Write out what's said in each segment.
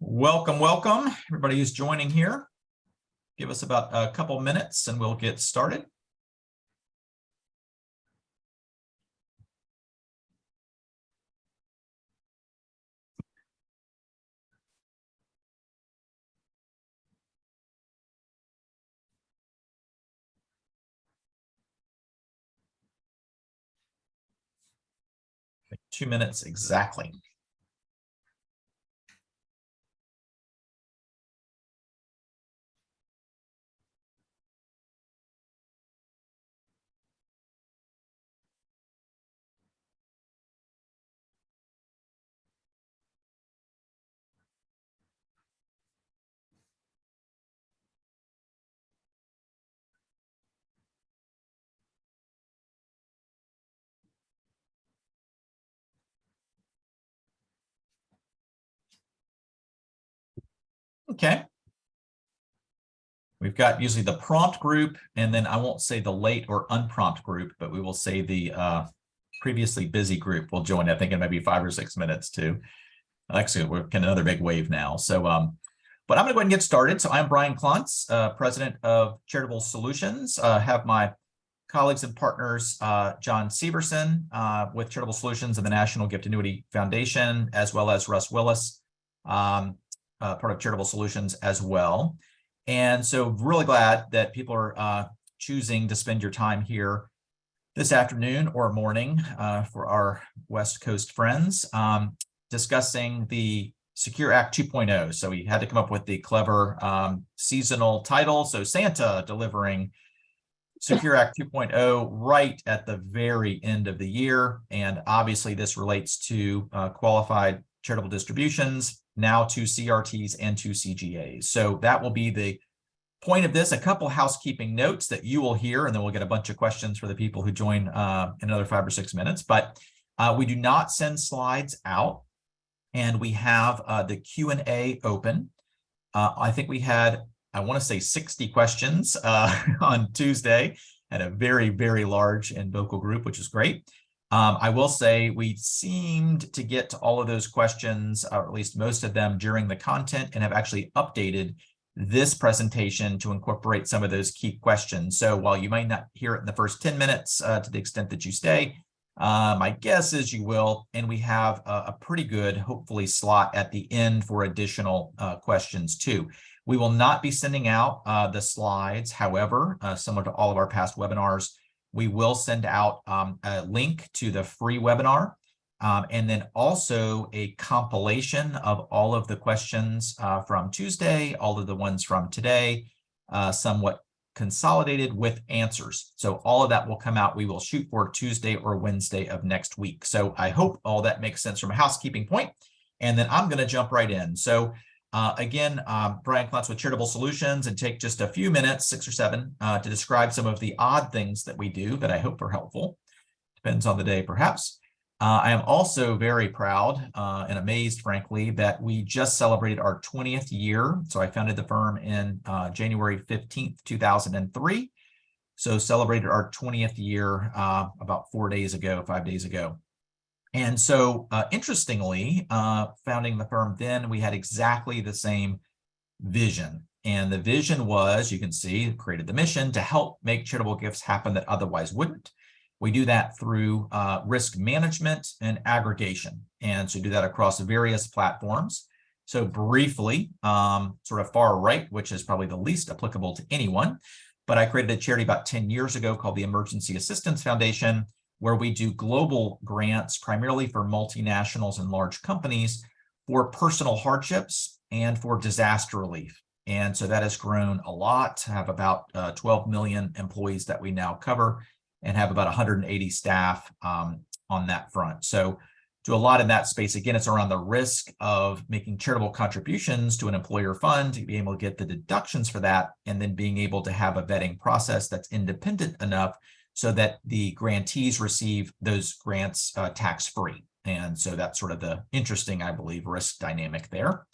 Welcome, welcome, everybody who's joining here. Give us about a couple minutes and we'll get started. Like 2 minutes exactly. Okay. We've got usually the prompt group, and then I won't say the late or unprompt group, but we will say the previously busy group will join. I think in maybe 5 or 6 minutes too. Actually, we're getting another big wave now. So, but I'm going to go ahead and get started. So I'm Brian Klontz, president of Charitable Solutions. Have my colleagues and partners, John Severson with Charitable Solutions and the National Gift Annuity Foundation, as well as Russ Willis, part of Charitable Solutions as well. And so really glad that people are choosing to spend your time here this afternoon or morning for our West Coast friends discussing the Secure Act 2.0. So we had to come up with the clever seasonal title. So Santa delivering Secure Act 2.0 right at the very end of the year. And obviously this relates to qualified charitable distributions, now to CRTs and to CGAs. So that will be the point of this. A couple housekeeping notes that you will hear, and then we'll get a bunch of questions for the people who join in another 5 or 6 minutes. But we do not send slides out, and we have the Q&A open. I think we had, I want to say 60 questions on Tuesday, at a very, very large and vocal group, which is great. I will say we seemed to get to all of those questions, or at least most of them, during the content, and have actually updated this presentation to incorporate some of those key questions. So while you might not hear it in the first 10 minutes to the extent that you stay, my guess is you will, and we have a pretty good, hopefully, slot at the end for additional questions too. We will not be sending out the slides. However, similar to all of our past webinars, we will send out a link to the free webinar, and then also a compilation of all of the questions from Tuesday, all of the ones from today, somewhat consolidated with answers. So all of that will come out. We will shoot for Tuesday or Wednesday of next week. So I hope all that makes sense from a housekeeping point. And then I'm going to jump right in. So again, Brian Klontz with Charitable Solutions, and take just a few minutes, 6 or 7, to describe some of the odd things that we do that I hope are helpful. Depends on the day, perhaps. I am also very proud and amazed, frankly, that we just celebrated our 20th year. So I founded the firm in January 15th, 2003. So celebrated our 20th year about 5 days ago. And so interestingly, founding the firm then, we had exactly the same vision. And the vision was, you can see, created the mission to help make charitable gifts happen that otherwise wouldn't. We do that through risk management and aggregation. And so do that across various platforms. So briefly, sort of far right, which is probably the least applicable to anyone, but I created a charity about 10 years ago called the Emergency Assistance Foundation, where we do global grants primarily for multinationals and large companies for personal hardships and for disaster relief. And so that has grown a lot, have about 12 million employees that we now cover, and have about 180 staff on that front. So do a lot in that space. Again, it's around the risk of making charitable contributions to an employer fund, to be able to get the deductions for that, and then being able to have a vetting process that's independent enough so that the grantees receive those grants tax-free. And so that's sort of the interesting, I believe, risk dynamic there.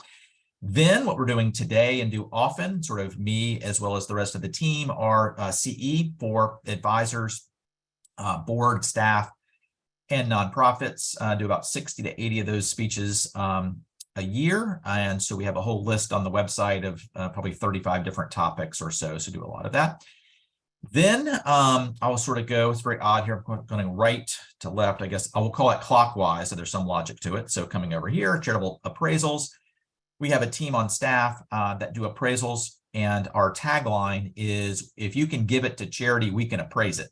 Then what we're doing today, and do often, sort of me as well as the rest of the team, are CE for advisors, board, staff, and nonprofits. Do about 60 to 80 of those speeches a year. And so we have a whole list on the website of probably 35 different topics or so. So do a lot of that. Then I will sort of go, it's very odd here, I'm going right to left, I guess I will call it clockwise, so there's some logic to it. So coming over here, charitable appraisals. We have a team on staff that do appraisals, and our tagline is, if you can give it to charity, we can appraise it.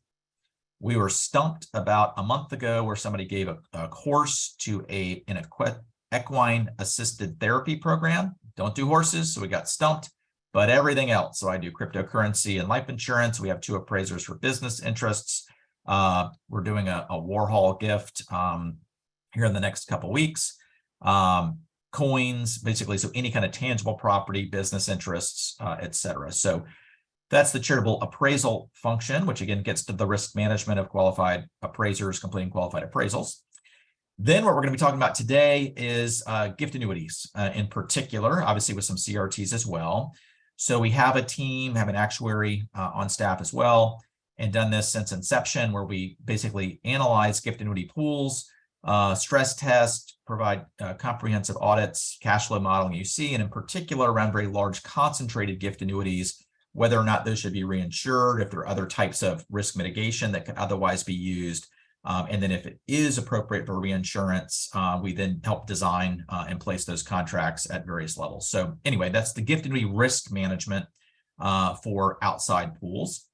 We were stumped about a month ago where somebody gave a course to an equine assisted therapy program. Don't do horses, so we got stumped, but everything else. So I do cryptocurrency and life insurance. We have 2 appraisers for business interests. We're doing a Warhol gift here in the next couple weeks. Coins, basically, so any kind of tangible property, business interests, etc. So that's the charitable appraisal function, which again gets to the risk management of qualified appraisers completing qualified appraisals. Then what we're going to be talking about today is gift annuities in particular, obviously with some CRTs as well. So we have a team, have an actuary on staff as well, and done this since inception, where we basically analyze gift annuity pools, stress test, provide comprehensive audits, cash flow modeling you see, and in particular around very large concentrated gift annuities, whether or not those should be reinsured, if there are other types of risk mitigation that could otherwise be used. And then if it is appropriate for reinsurance, we then help design and place those contracts at various levels. So anyway, that's the gift annuity risk management for outside pools.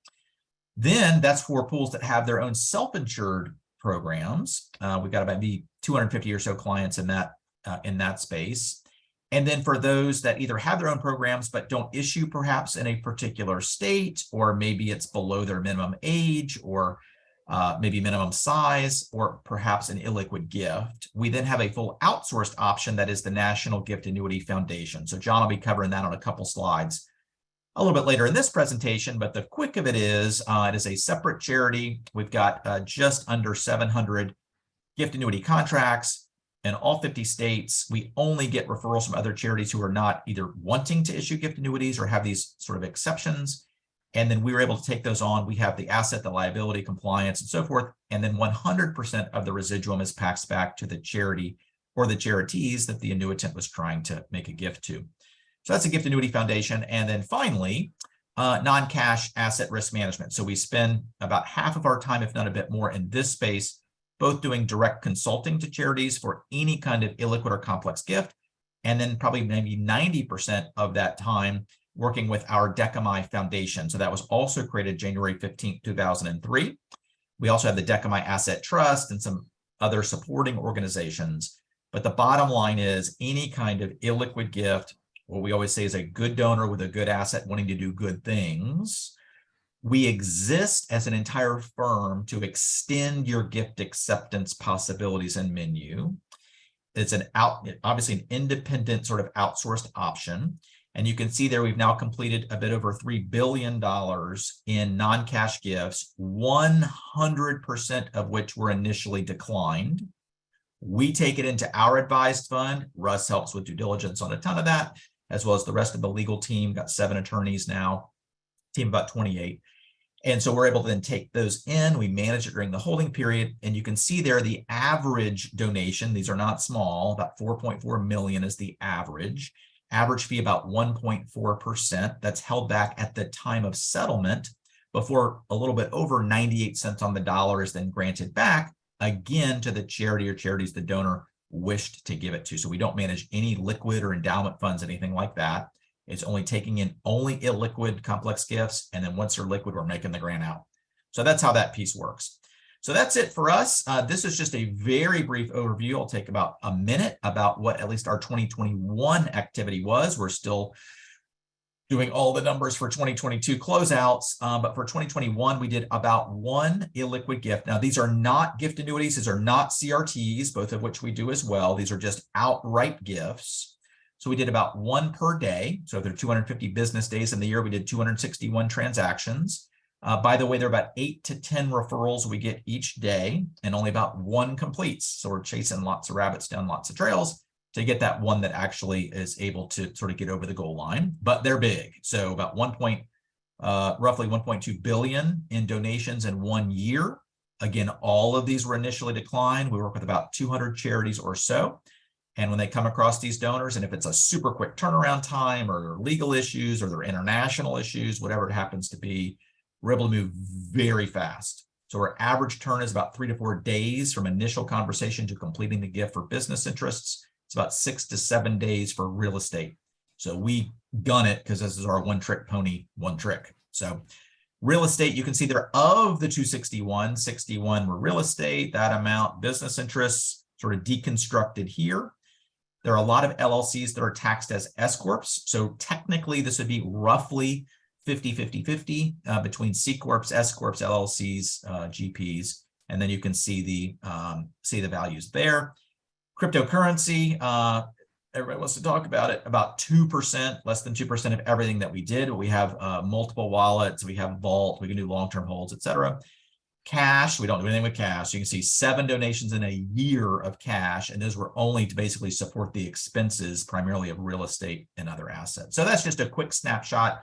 Then that's for pools that have their own self-insured programs. We've got about maybe 250 or so clients in that space. And then for those that either have their own programs but don't issue perhaps in a particular state, or maybe it's below their minimum age, or maybe minimum size, or perhaps an illiquid gift, we then have a full outsourced option that is the National Gift Annuity Foundation. So John will be covering that on a couple slides a little bit later in this presentation, but the quick of it is a separate charity. We've got just under 700 gift annuity contracts in all 50 states. We only get referrals from other charities who are not either wanting to issue gift annuities or have these sort of exceptions. And then we were able to take those on. We have the asset, the liability, compliance, and so forth. And then 100% of the residuum is passed back to the charity or the charities that the annuitant was trying to make a gift to. So that's a gift annuity foundation. And then finally, non-cash asset risk management. So we spend about half of our time, if not a bit more, in this space, both doing direct consulting to charities for any kind of illiquid or complex gift, and then probably maybe 90% of that time working with our Decami Foundation. So that was also created January 15th, 2003. We also have the Decami Asset Trust and some other supporting organizations. But the bottom line is any kind of illiquid gift, what we always say is a good donor with a good asset wanting to do good things. We exist as an entire firm to extend your gift acceptance possibilities and menu. It's obviously an independent sort of outsourced option. And you can see there we've now completed a bit over $3 billion in non-cash gifts, 100% of which were initially declined. We take it into our advised fund. Russ helps with due diligence on a ton of that, as well as the rest of the legal team. Got 7 attorneys now, team about 28. And so we're able to then take those in. We manage it during the holding period. And you can see there the average donation. These are not small. About 4.4 million is the average. Average fee about 1.4%. That's held back at the time of settlement before a little bit over 98 cents on the dollar is then granted back again to the charity or charities the donor wished to give it to. So we don't manage any liquid or endowment funds, anything like that. It's only taking in only illiquid complex gifts. And then once they're liquid, we're making the grant out. So that's how that piece works. So that's it for us. This is just a very brief overview. I'll take about a minute about what at least our 2021 activity was. We're still doing all the numbers for 2022 closeouts, but for 2021, we did about 1 illiquid gift. Now, these are not gift annuities. These are not CRTs, both of which we do as well. These are just outright gifts. So we did about 1 per day. So if there are 250 business days in the year, we did 261 transactions. By the way, there are about 8 to 10 referrals we get each day, and only about 1 completes. So we're chasing lots of rabbits down lots of trails to get that one that actually is able to sort of get over the goal line, but they're big. So about roughly 1.2 billion in donations in 1 year. Again, all of these were initially declined. We work with about 200 charities or so. And when they come across these donors, and if it's a super quick turnaround time or legal issues or their international issues, whatever it happens to be, we're able to move very fast. So our average turn is about 3 to 4 days from initial conversation to completing the gift for business interests. It's about 6 to 7 days for real estate. So we gun it because this is our one trick pony, one trick. So real estate, you can see there of the 261, 61 were real estate, that amount business interests sort of deconstructed here. There are a lot of LLCs that are taxed as S corps. So technically this would be roughly 50-50-50 between C corps, S corps, LLCs, GPs, and then you can see the values there. Cryptocurrency, everybody wants to talk about it, about 2%, less than 2% of everything that we did. We have multiple wallets, we have vault, we can do long-term holds, etc. Cash, we don't do anything with cash. You can see 7 donations in a year of cash, and those were only to basically support the expenses primarily of real estate and other assets. So that's just a quick snapshot.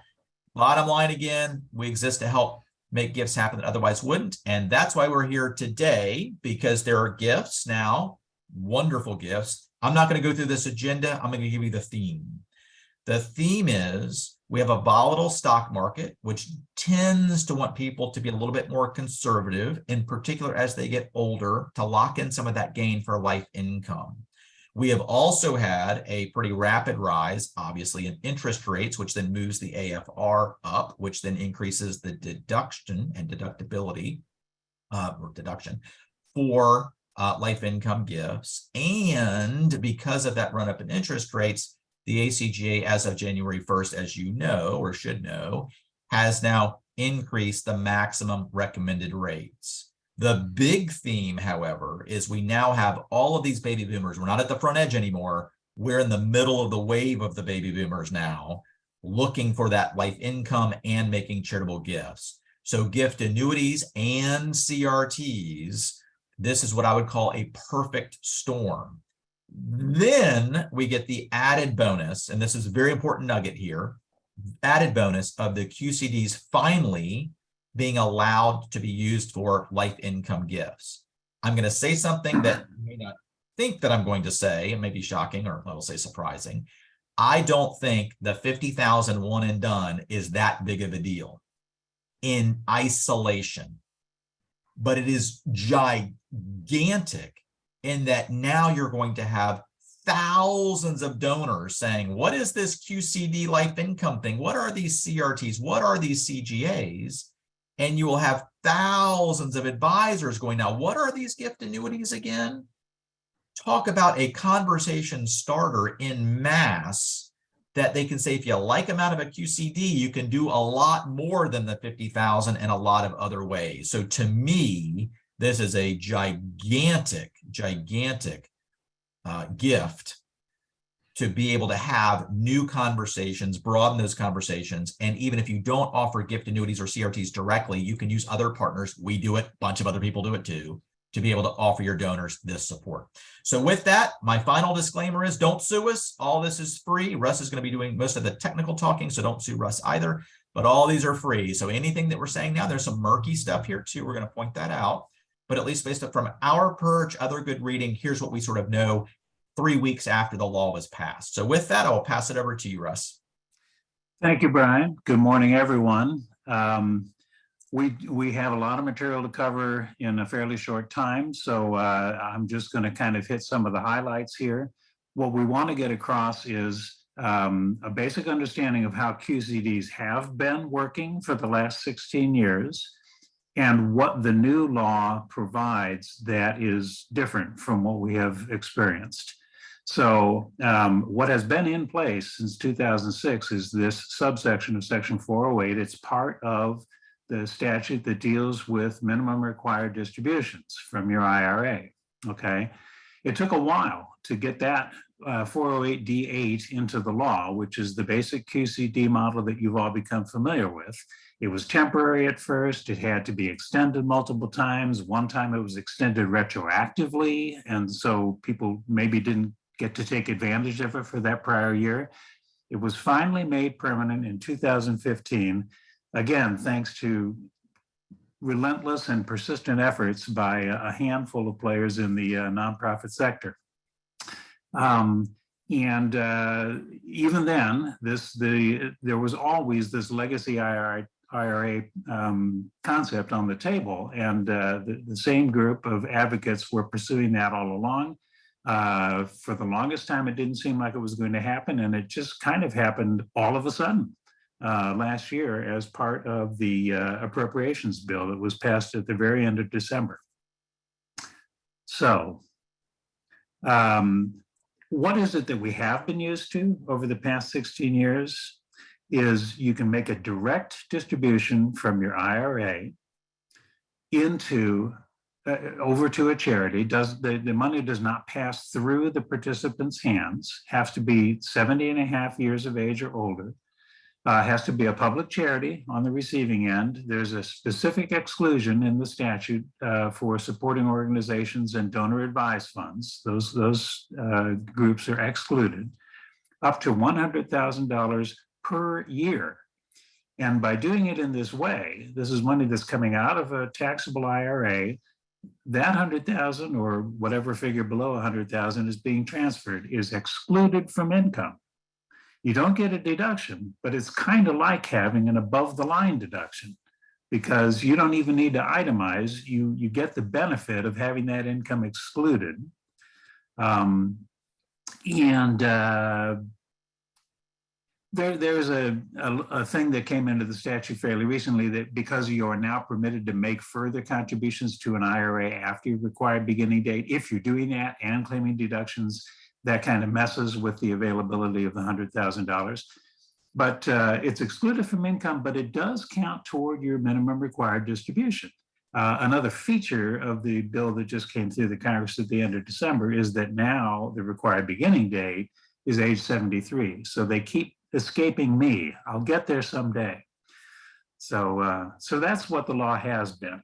Bottom line again, we exist to help make gifts happen that otherwise wouldn't. And that's why we're here today, because there are gifts now, wonderful gifts. I'm not going to go through this agenda. I'm going to give you the theme. The theme is we have a volatile stock market, which tends to want people to be a little bit more conservative, in particular as they get older, to lock in some of that gain for life income. We have also had a pretty rapid rise, obviously, in interest rates, which then moves the AFR up, which then increases the deduction and deductibility or deduction for life income gifts. And because of that run up in interest rates, the ACGA, as of January 1st, as you know or should know, has now increased the maximum recommended rates. The big theme, however, is we now have all of these baby boomers. We're not at the front edge anymore. We're in the middle of the wave of the baby boomers now, looking for that life income and making charitable gifts. So gift annuities and CRTs, this is what I would call a perfect storm. Then we get the added bonus, and this is a very important nugget here, added bonus of the QCDs finally being allowed to be used for life income gifts. I'm going to say something that you may not think that I'm going to say, it may be shocking, or I will say surprising. I don't think the 50,000 one and done is that big of a deal in isolation, but it is gigantic in that now you're going to have thousands of donors saying, what is this QCD life income thing? What are these CRTs? What are these CGAs? And you will have thousands of advisors going, now, what are these gift annuities again? Talk about a conversation starter in mass that they can say, if you like them out of a QCD, you can do a lot more than the 50,000 in a lot of other ways. So to me, this is a gigantic gift to be able to have new conversations, broaden those conversations. And even if you don't offer gift annuities or CRTs directly, you can use other partners. We do it, a bunch of other people do it too, to be able to offer your donors this support. So with that, my final disclaimer is don't sue us. All this is free. Russ is going to be doing most of the technical talking, so don't sue Russ either, but all these are free. So anything that we're saying now, there's some murky stuff here too. We're going to point that out, but at least based on from our perch, other good reading, here's what we sort of know 3 weeks after the law was passed. So with that, I will pass it over to you, Russ. Thank you, Brian. Good morning, everyone. We have a lot of material to cover in a fairly short time, so I'm just going to kind of hit some of the highlights here. What we want to get across is a basic understanding of how QCDs have been working for the last 16 years and what the new law provides that is different from what we have experienced. So what has been in place since 2006 is this subsection of Section 408. It's part of the statute that deals with minimum required distributions from your IRA, okay? It took a while to get that 408D8 into the law, which is the basic QCD model that you've all become familiar with. It was temporary at first. It had to be extended multiple times. One time it was extended retroactively, and so people maybe didn't get to take advantage of it for that prior year. It was finally made permanent in 2015, again, thanks to relentless and persistent efforts by a handful of players in the nonprofit sector. Even then, there was always this legacy IRA concept on the table, and the same group of advocates were pursuing that all along. For the longest time, it didn't seem like it was going to happen, and it just kind of happened all of a sudden last year as part of the appropriations bill that was passed at the very end of December. So, what is it that we have been used to over the past 16 years is you can make a direct distribution from your IRA into over to a charity. The money does not pass through the participant's hands, has to be 70 and a half years of age or older, has to be a public charity on the receiving end. There's a specific exclusion in the statute for supporting organizations and donor advised funds. Those groups are excluded, up to $100,000 per year. And by doing it in this way, this is money that's coming out of a taxable IRA. That 100,000 or whatever figure below 100,000 is being transferred is excluded from income. You don't get a deduction, but it's kind of like having an above the line deduction because you don't even need to itemize. You get the benefit of having that income excluded. There's a thing that came into the statute fairly recently that because you are now permitted to make further contributions to an IRA after your required beginning date, if you're doing that and claiming deductions, that kind of messes with the availability of the $100,000. But it's excluded from income, but it does count toward your minimum required distribution. Another feature of the bill that just came through the Congress at the end of December is that now the required beginning date is age 73. So they keep escaping me. I'll get there someday. So that's what the law has been.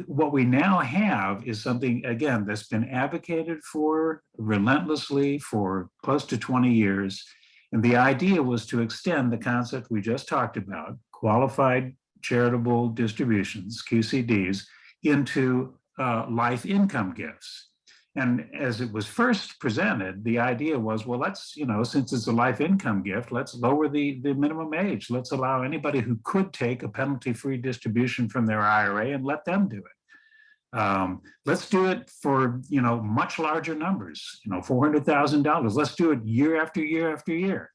What we now have is something, again, that's been advocated for relentlessly for close to 20 years. And the idea was to extend the concept we just talked about, qualified charitable distributions, QCDs, into life income gifts. And as it was first presented, the idea was, well, let's, since it's a life income gift, let's lower the minimum age. Let's allow anybody who could take a penalty-free distribution from their IRA and let them do it. Let's do it for, much larger numbers, $400,000. Let's do it year after year after year.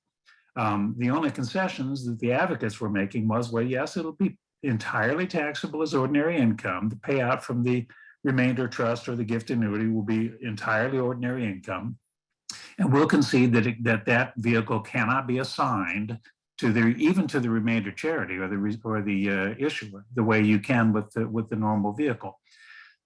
The only concessions that the advocates were making was, well, yes, it'll be entirely taxable as ordinary income. The payout from the remainder trust or the gift annuity will be entirely ordinary income. And we'll concede that vehicle cannot be assigned to even to the remainder charity or the issuer the way you can with the normal vehicle.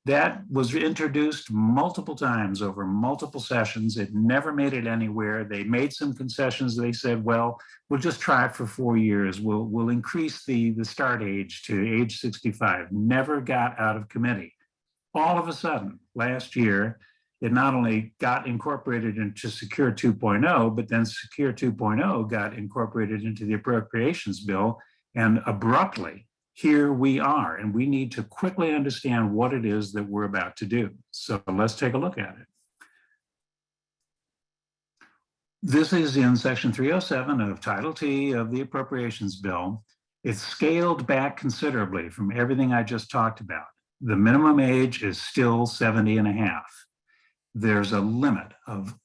That was introduced multiple times over multiple sessions. It never made it anywhere. They made some concessions. They said, well, we'll just try it for 4 years. We'll increase the start age to age 65. Never got out of committee. All of a sudden, last year, it not only got incorporated into Secure 2.0, but then Secure 2.0 got incorporated into the appropriations bill. And abruptly, here we are. And we need to quickly understand what it is that we're about to do. So let's take a look at it. This is in Section 307 of Title T of the appropriations bill. It's scaled back considerably from everything I just talked about. The minimum age is still 70 and a half. There's a limit of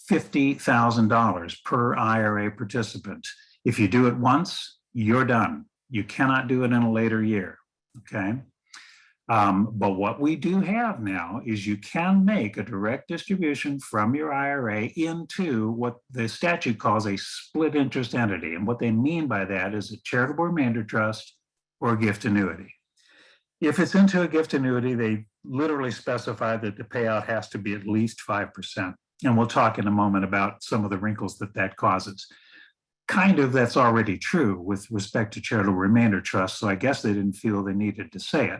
$50,000 per IRA participant. If you do it once, you're done. You cannot do it in a later year, okay? But what we do have now is you can make a direct distribution from your IRA into what the statute calls a split interest entity. And what they mean by that is a charitable remainder trust or a gift annuity. If it's into a gift annuity, they literally specify that the payout has to be at least 5%. And we'll talk in a moment about some of the wrinkles that causes. Kind of that's already true with respect to charitable remainder trust, so I guess they didn't feel they needed to say it.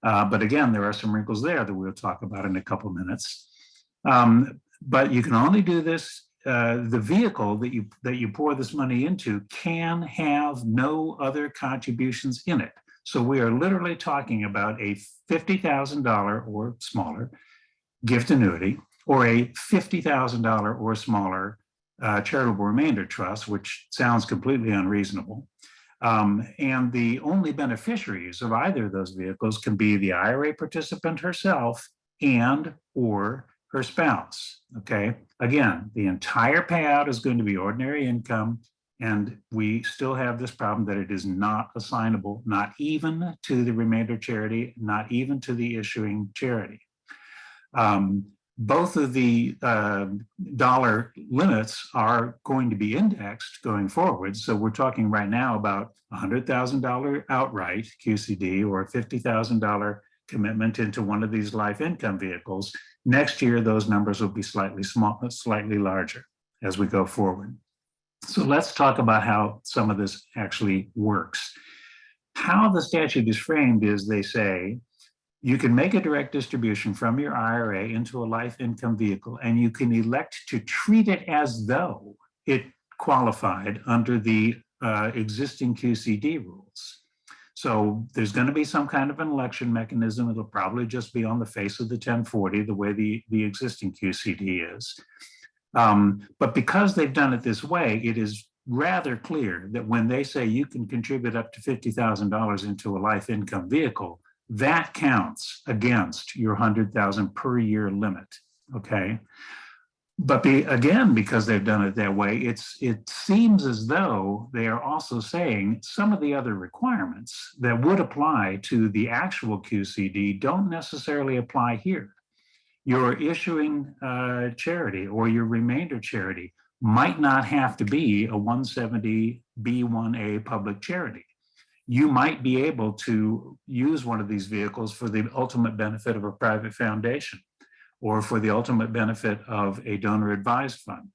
But again, there are some wrinkles there that we'll talk about in a couple minutes. But you can only do this, the vehicle that you pour this money into can have no other contributions in it. So we are literally talking about a $50,000 or smaller gift annuity, or a $50,000 or smaller charitable remainder trust, which sounds completely unreasonable. And the only beneficiaries of either of those vehicles can be the IRA participant herself and or her spouse. Okay. Again, the entire payout is going to be ordinary income. And we still have this problem that it is not assignable, not even to the remainder charity, not even to the issuing charity. Both of the dollar limits are going to be indexed going forward. So we're talking right now about $100,000 outright QCD or a $50,000 commitment into one of these life income vehicles. Next year, those numbers will be slightly larger as we go forward. So let's talk about how some of this actually works. How the statute is framed is they say, you can make a direct distribution from your IRA into a life income vehicle, and you can elect to treat it as though it qualified under the existing QCD rules. So there's going to be some kind of an election mechanism. It'll probably just be on the face of the 1040, the way the existing QCD is. But because they've done it this way, it is rather clear that when they say you can contribute up to $50,000 into a life income vehicle, that counts against your $100,000 per year limit, okay? But again, because they've done it that way, it seems as though they are also saying some of the other requirements that would apply to the actual QCD don't necessarily apply here. Your issuing charity or your remainder charity might not have to be a 170B1A public charity. You might be able to use one of these vehicles for the ultimate benefit of a private foundation or for the ultimate benefit of a donor advised fund.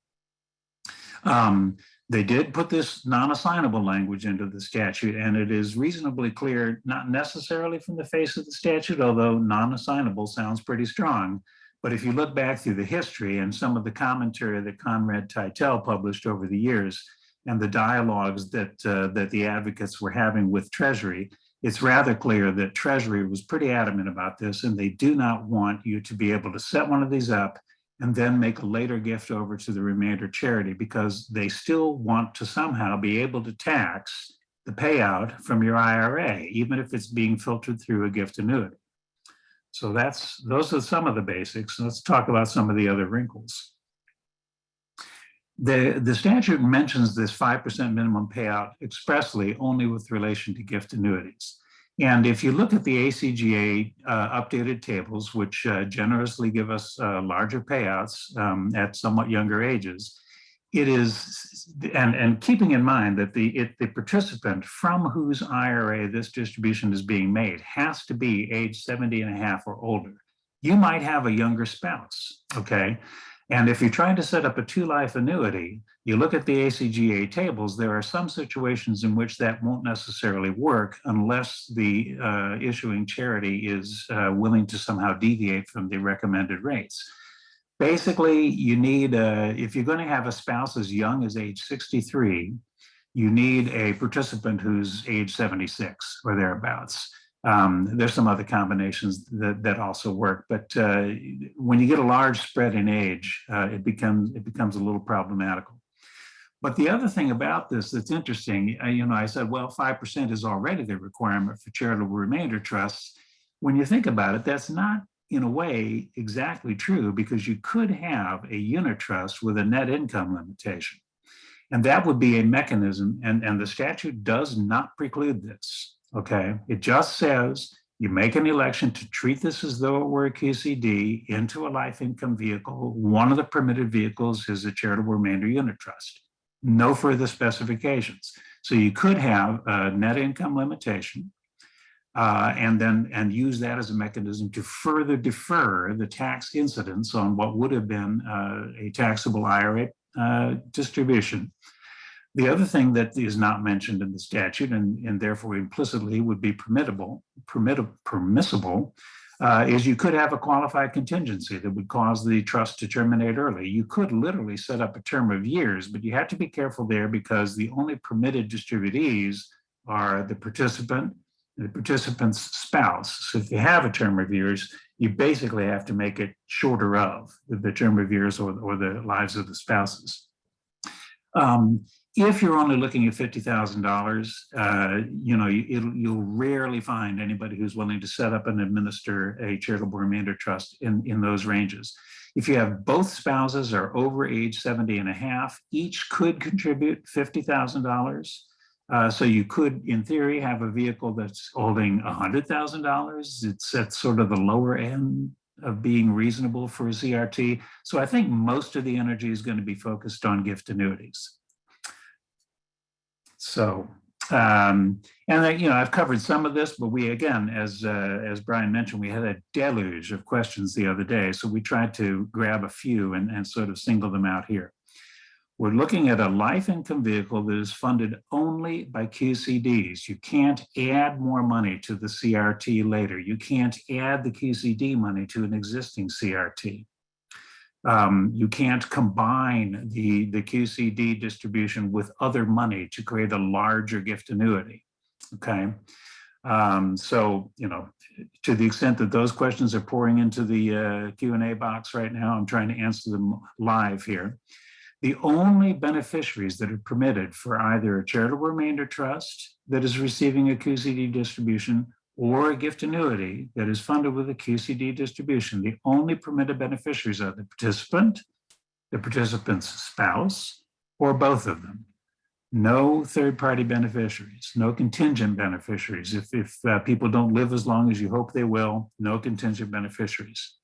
They did put this non-assignable language into the statute, and it is reasonably clear, not necessarily from the face of the statute, although non-assignable sounds pretty strong. But if you look back through the history and some of the commentary that Conrad Teitel published over the years, and the dialogues that the advocates were having with Treasury, it's rather clear that Treasury was pretty adamant about this, and they do not want you to be able to set one of these up and then make a later gift over to the remainder charity, because they still want to somehow be able to tax the payout from your IRA, even if it's being filtered through a gift annuity. So those are some of the basics. Let's talk about some of the other wrinkles. The statute mentions this 5% minimum payout expressly only with relation to gift annuities. And if you look at the ACGA updated tables, which generously give us larger payouts at somewhat younger ages, it is, and keeping in mind that the participant from whose IRA this distribution is being made has to be age 70 and a half or older. You might have a younger spouse, okay? And if you're trying to set up a 2-life annuity, you look at the ACGA tables, there are some situations in which that won't necessarily work unless the issuing charity is willing to somehow deviate from the recommended rates. Basically, you need, if you're going to have a spouse as young as age 63, you need a participant who's age 76 or thereabouts. There's some other combinations that also work, but when you get a large spread in age, it becomes a little problematical. But the other thing about this that's interesting, I said, well, 5% is already the requirement for charitable remainder trusts. When you think about it, that's not in a way exactly true, because you could have a unit trust with a net income limitation. And that would be a mechanism, and the statute does not preclude this. Okay, it just says you make an election to treat this as though it were a QCD into a life income vehicle. One of the permitted vehicles is a charitable remainder unit trust. No further specifications. So you could have a net income limitation and use that as a mechanism to further defer the tax incidence on what would have been a taxable IRA distribution. The other thing that is not mentioned in the statute, and therefore implicitly would be permissible, is you could have a qualified contingency that would cause the trust to terminate early. You could literally set up a term of years, but you have to be careful there, because the only permitted distributees are the participant the participant's spouse. So if you have a term of years, you basically have to make it shorter of the term of years or the lives of the spouses. If you're only looking at $50,000, you'll rarely find anybody who's willing to set up and administer a charitable remainder trust in those ranges. If you have both spouses are over age 70 and a half, each could contribute $50,000. So you could, in theory, have a vehicle that's holding $100,000. It's at sort of the lower end of being reasonable for a CRT. So I think most of the energy is going to be focused on gift annuities. So, and then, I've covered some of this, but we, again, as Brian mentioned, we had a deluge of questions the other day. So we tried to grab a few and sort of single them out here. We're looking at a life income vehicle that is funded only by QCDs. You can't add more money to the CRT later. You can't add the QCD money to an existing CRT. You can't combine the QCD distribution with other money to create a larger gift annuity, okay? So, to the extent that those questions are pouring into the Q&A box right now, I'm trying to answer them live here. The only beneficiaries that are permitted for either a charitable remainder trust that is receiving a QCD distribution or a gift annuity that is funded with a QCD distribution, the only permitted beneficiaries are the participant, the participant's spouse, or both of them. No third-party beneficiaries, no contingent beneficiaries. If people don't live as long as you hope they will, no contingent beneficiaries.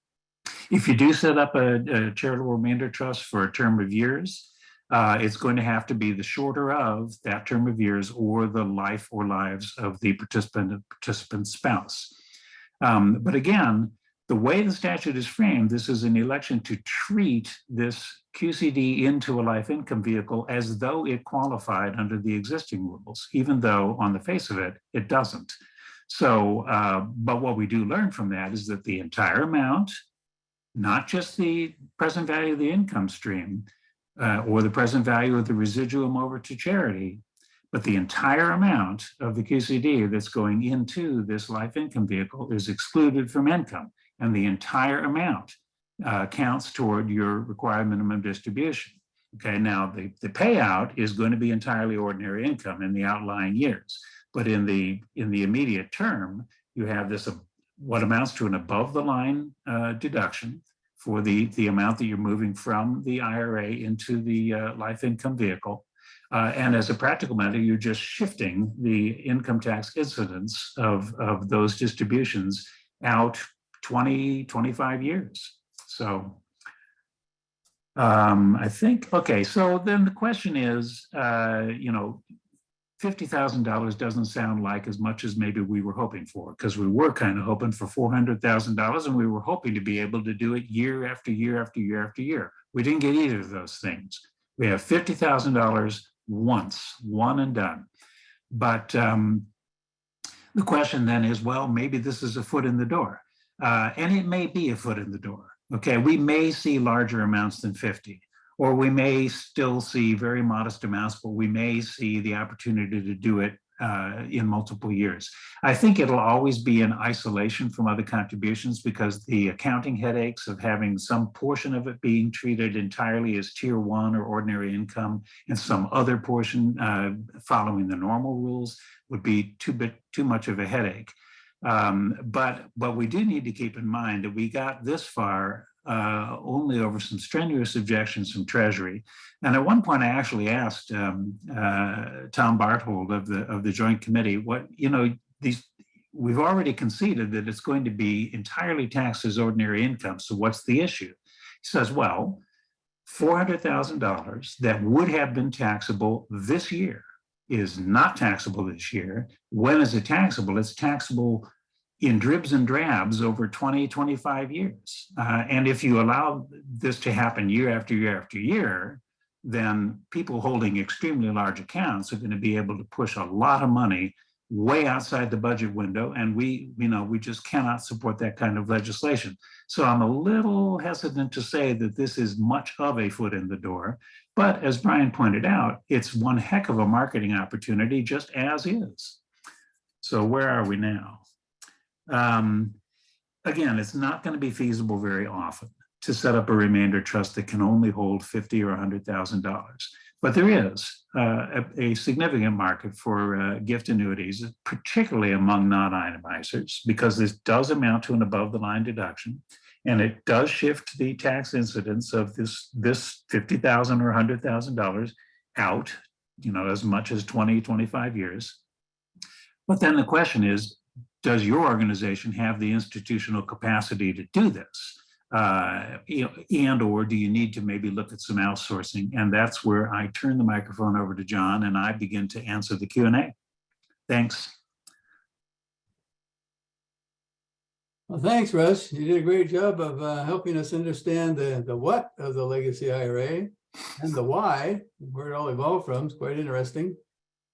If you do set up a charitable remainder trust for a term of years, it's going to have to be the shorter of that term of years or the life or lives of the participant's spouse. But again, the way the statute is framed, this is an election to treat this QCD into a life income vehicle as though it qualified under the existing rules, even though on the face of it, it doesn't. So, but what we do learn from that is that the entire amount, not just the present value of the income stream or the present value of the residuum over to charity, but the entire amount of the QCD that's going into this life income vehicle is excluded from income, and the entire amount counts toward your required minimum distribution. Okay, now the payout is going to be entirely ordinary income in the outlying years, but in the immediate term, you have this what amounts to an above the line deduction for the amount that you're moving from the IRA into the life income vehicle. And as a practical matter, you're just shifting the income tax incidence of those distributions out 20, 25 years. So I think, okay, so then the question is, $50,000 doesn't sound like as much as maybe we were hoping for, because we were kind of hoping for $400,000 and we were hoping to be able to do it year after year after year after year. We didn't get either of those things. We have $50,000 once, one and done. But the question then is, well, maybe this is a foot in the door. And it may be a foot in the door. Okay, we may see larger amounts than 50. Or we may still see very modest amounts, but we may see the opportunity to do it in multiple years. I think it'll always be in isolation from other contributions because the accounting headaches of having some portion of it being treated entirely as tier 1 or ordinary income and some other portion following the normal rules would be too much of a headache. But we do need to keep in mind that we got this far only over some strenuous objections from Treasury. And at one point, I actually asked Tom Barthold of the Joint Committee, we've already conceded that it's going to be entirely taxed as ordinary income. So what's the issue? He says, well, $400,000 that would have been taxable this year is not taxable this year. When is it taxable? It's taxable in dribs and drabs over 20, 25 years. And if you allow this to happen year after year after year, then people holding extremely large accounts are going to be able to push a lot of money way outside the budget window. And we just cannot support that kind of legislation. So I'm a little hesitant to say that this is much of a foot in the door. But as Brian pointed out, it's one heck of a marketing opportunity just as is. So where are we now? Again, it's not going to be feasible very often to set up a remainder trust that can only hold $50,000 or $100,000. But there is a significant market for gift annuities, particularly among non-itemizers, because this does amount to an above-the-line deduction, and it does shift the tax incidence of this $50,000 or $100,000 out, as much as 20, 25 years. But then the question is, does your organization have the institutional capacity to do this? And or do you need to maybe look at some outsourcing? And that's where I turn the microphone over to John and I begin to answer the Q&A. Thanks. Well, thanks, Russ. You did a great job of helping us understand the what of the legacy IRA and the why, where it all evolved from. It's quite interesting.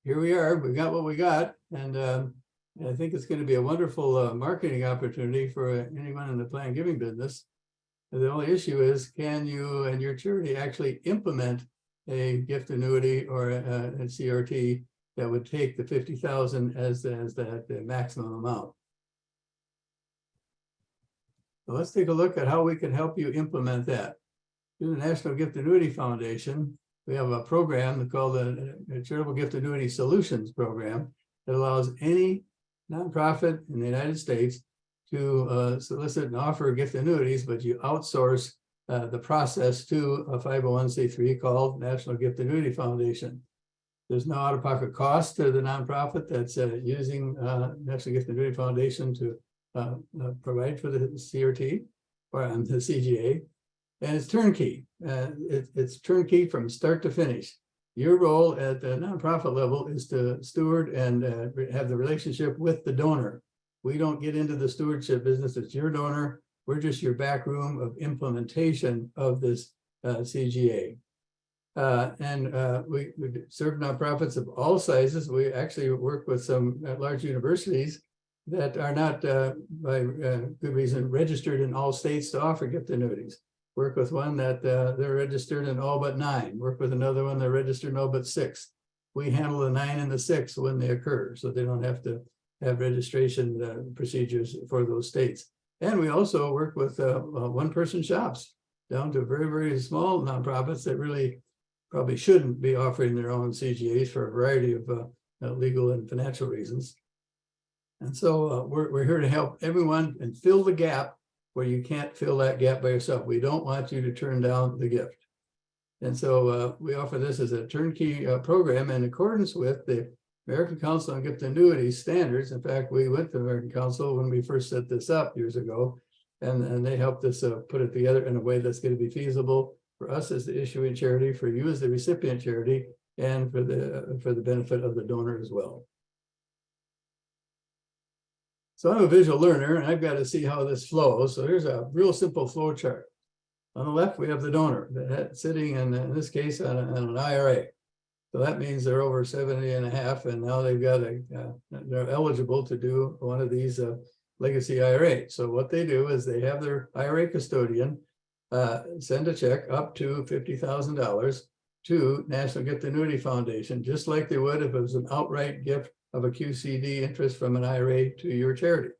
Here we are. We got what we got. And I think it's going to be a wonderful marketing opportunity for anyone in the plan giving business. The only issue is, can you and your charity actually implement a gift annuity or a CRT that would take the $50,000 as the maximum amount? So let's take a look at how we can help you implement that. Through the National Gift Annuity Foundation, we have a program called the Charitable Gift Annuity Solutions Program that allows any nonprofit in the United States to solicit and offer gift annuities, but you outsource the process to a 501c3 called National Gift Annuity Foundation. There's no out-of-pocket cost to the nonprofit that's using National Gift Annuity Foundation to provide for the CRT or the CGA, and it's turnkey. It's turnkey from start to finish. Your role at the nonprofit level is to steward and have the relationship with the donor. We don't get into the stewardship business. It's your donor. We're just your back room of implementation of this CGA. We serve nonprofits of all sizes. We actually work with some large universities that are not, by good reason, registered in all states to offer gift annuities. Work with one that they're registered in all but 9. Work with another one they're registered in all but 6. We handle the 9 and the 6 when they occur, so they don't have to have registration procedures for those states. And we also work with one-person shops down to very, very small nonprofits that really probably shouldn't be offering their own CGAs for a variety of legal and financial reasons. And so we're here to help everyone and fill the gap where you can't fill that gap by yourself. We don't want you to turn down the gift. And so we offer this as a turnkey program in accordance with the American Council on Gift Annuities standards. In fact, we went to the American Council when we first set this up years ago, and they helped us put it together in a way that's going to be feasible for us as the issuing charity, for you as the recipient charity, and for the benefit of the donor as well. So I'm a visual learner, and I've got to see how this flows. So here's a real simple flow chart. On the left, we have the donor that's sitting in this case on an IRA. So that means they're over 70 and a half, and now they've got they're eligible to do one of these legacy IRAs. So what they do is they have their IRA custodian send a check up to $50,000 to National Gift Annuity Foundation, just like they would if it was an outright gift of a QCD interest from an IRA to your charity.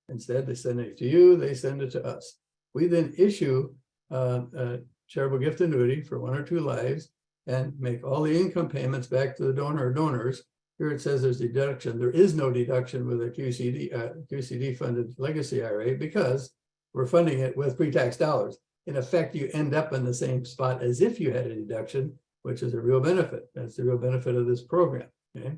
Instead, they send it to you, they send it to us. We then issue a charitable gift annuity for 1 or 2 lives and make all the income payments back to the donor or donors. Here it says there's a deduction. There is no deduction with a QCD funded legacy IRA because we're funding it with pre-tax dollars. In effect, you end up in the same spot as if you had a deduction, which is a real benefit. That's the real benefit of this program. Okay.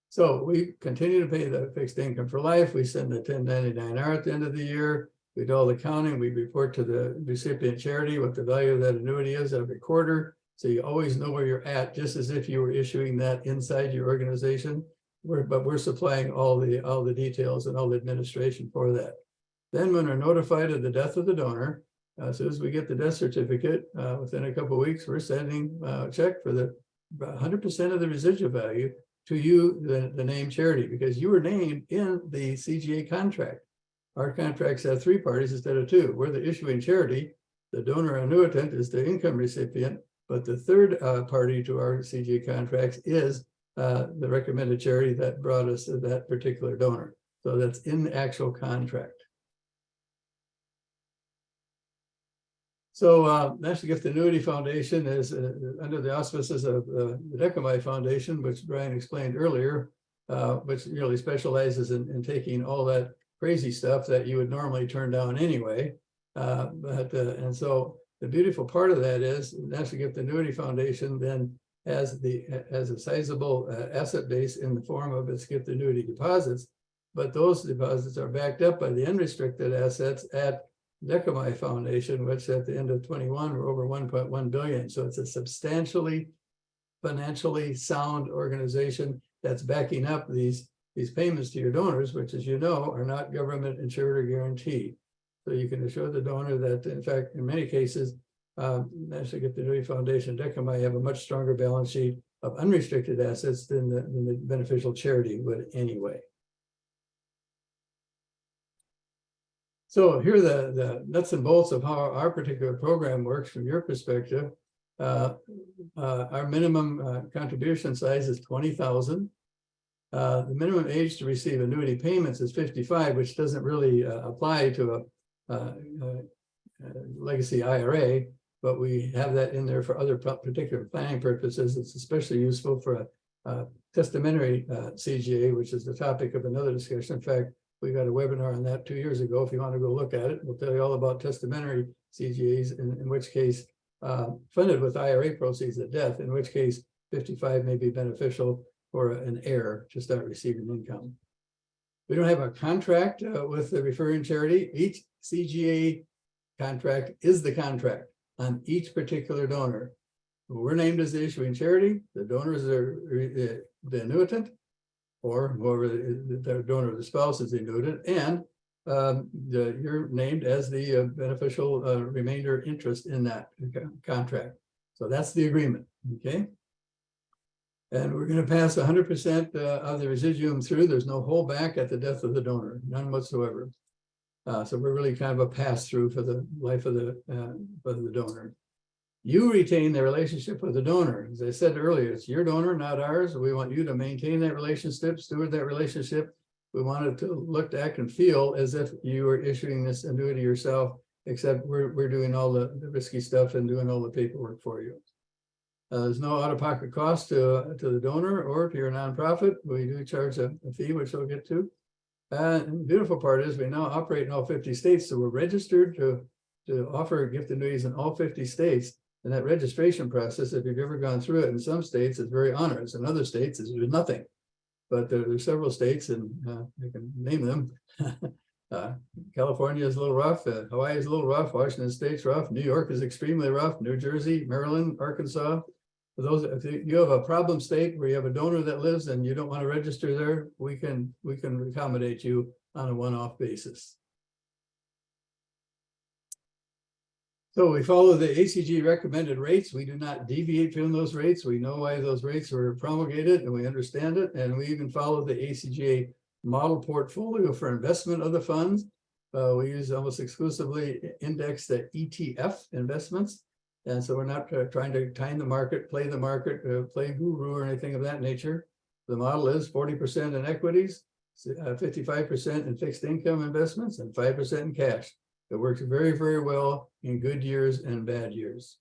So we continue to pay the fixed income for life. We send the 1099-R at the end of the year. We do all the counting. We report to the recipient charity what the value of that annuity is every quarter. So you always know where you're at, just as if you were issuing that inside your organization. But we're supplying all the details and all the administration for that. Then when we're notified of the death of the donor, as soon as we get the death certificate, within a couple of weeks, we're sending a check for the 100% of the residual value to you, the named charity, because you were named in the CGA contract. Our contracts have 3 parties instead of 2. We're the issuing charity. The donor annuitant is the income recipient, but the third party to our CGA contracts is the recommended charity that brought us to that particular donor. So that's in the actual contract. So National Gift Annuity Foundation is under the auspices of the Decamai Foundation, which Brian explained earlier, which really specializes in taking all that crazy stuff that you would normally turn down anyway. And so the beautiful part of that is National Gift Annuity Foundation then has a sizable asset base in the form of its gift annuity deposits, but those deposits are backed up by the unrestricted assets at Decamai Foundation, which at the end of 21 were over 1.1 billion. So it's a substantially financially sound organization that's backing up these payments to your donors, which, as you know, are not government insured or guaranteed. So you can assure the donor that, in fact, in many cases, National Gift Annuity Foundation, Decamai have a much stronger balance sheet of unrestricted assets than the beneficial charity would anyway. So here are the nuts and bolts of how our particular program works from your perspective. Our minimum contribution size is $20,000. The minimum age to receive annuity payments is 55, which doesn't really apply to a legacy IRA, but we have that in there for other particular planning purposes. It's especially useful for a testamentary CGA, which is the topic of another discussion. In fact, we got a webinar on that 2 years ago. If you want to go look at it, we'll tell you all about testamentary CGAs, in which case funded with IRA proceeds at death, in which case 55 may be beneficial for an heir to start receiving income. We don't have a contract with the referring charity. Each CGA contract is the contract on each particular donor. We're named as the issuing charity. The donors are the annuitant, or whoever the donor of the spouse is the annuitant, and you're named as the beneficial remainder interest in that contract. So that's the agreement, okay? And we're going to pass 100% of the residuum through. There's no holdback at the death of the donor, none whatsoever. So we're really kind of a pass-through for the life of the donor. You retain the relationship with the donor. As I said earlier, it's your donor, not ours. We want you to maintain that relationship, steward that relationship. We want it to look, act, and feel as if you were issuing this annuity yourself, except we're doing all the risky stuff and doing all the paperwork for you. There's no out-of-pocket cost to the donor or to your nonprofit. We do charge a fee, which we'll get to. And the beautiful part is we now operate in all 50 states, so we're registered to offer gift annuities in all 50 states. And that registration process, if you've ever gone through it, in some states it's very onerous. In other states, there's nothing. But there's several states, and you can name them. California is a little rough. Hawaii is a little rough. Washington State's rough. New York is extremely rough. New Jersey, Maryland, Arkansas. For those, if you have a problem state where you have a donor that lives and you don't want to register there, we can accommodate you on a one-off basis. So we follow the ACG recommended rates. We do not deviate from those rates. We know why those rates were promulgated and we understand it. And we even follow the ACGA model portfolio for investment of the funds. We use almost exclusively indexed ETF investments. And so we're not trying to time the market, play guru or anything of that nature. The model is 40% in equities, 55% in fixed income investments, and 5% in cash. It works very, very well in good years and bad years.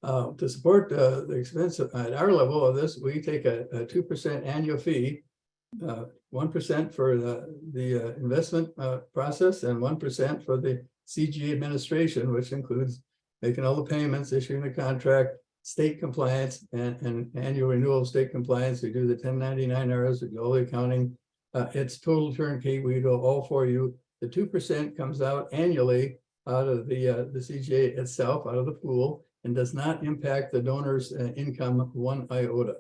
To support the expense at our level of this, we take a 2% annual fee, 1% for the investment process, and 1% for the CGA administration, which includes making all the payments, issuing the contract, state compliance, and annual renewal of state compliance. We do the 1099-Rs, we do all the accounting. It's total turnkey. We do all for you. The 2% comes out annually out of the CGA itself, out of the pool, and does not impact the donor's income one iota.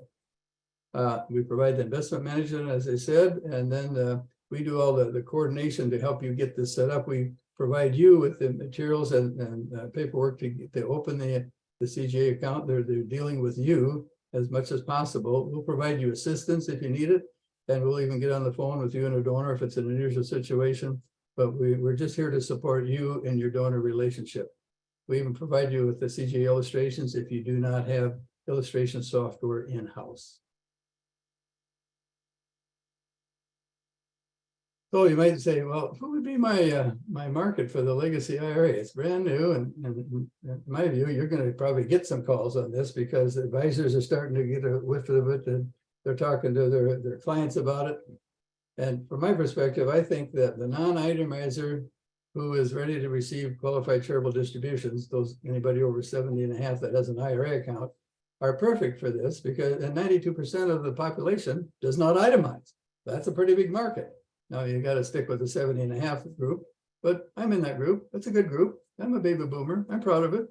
We provide the investment management, as I said, and then we do all the coordination to help you get this set up. We provide you with the materials and paperwork to open the CGA account. They're dealing with you as much as possible. We'll provide you assistance if you need it, and we'll even get on the phone with you and a donor if it's an unusual situation. But we're just here to support you and your donor relationship. We even provide you with the CGA illustrations if you do not have illustration software in-house. So you might say, well, who would be my my market for the legacy IRA? It's brand new, and in my view, you're going to probably get some calls on this because advisors are starting to get a whiff of it, and they're talking to their clients about it. And from my perspective, I think that the non-itemizer who is ready to receive qualified charitable distributions, those anybody over 70 and a half that has an IRA account, are perfect for this because 92% of the population does not itemize. That's a pretty big market. Now you got to stick with the 70 and a half group, but I'm in that group. That's a good group. I'm a baby boomer. I'm proud of it.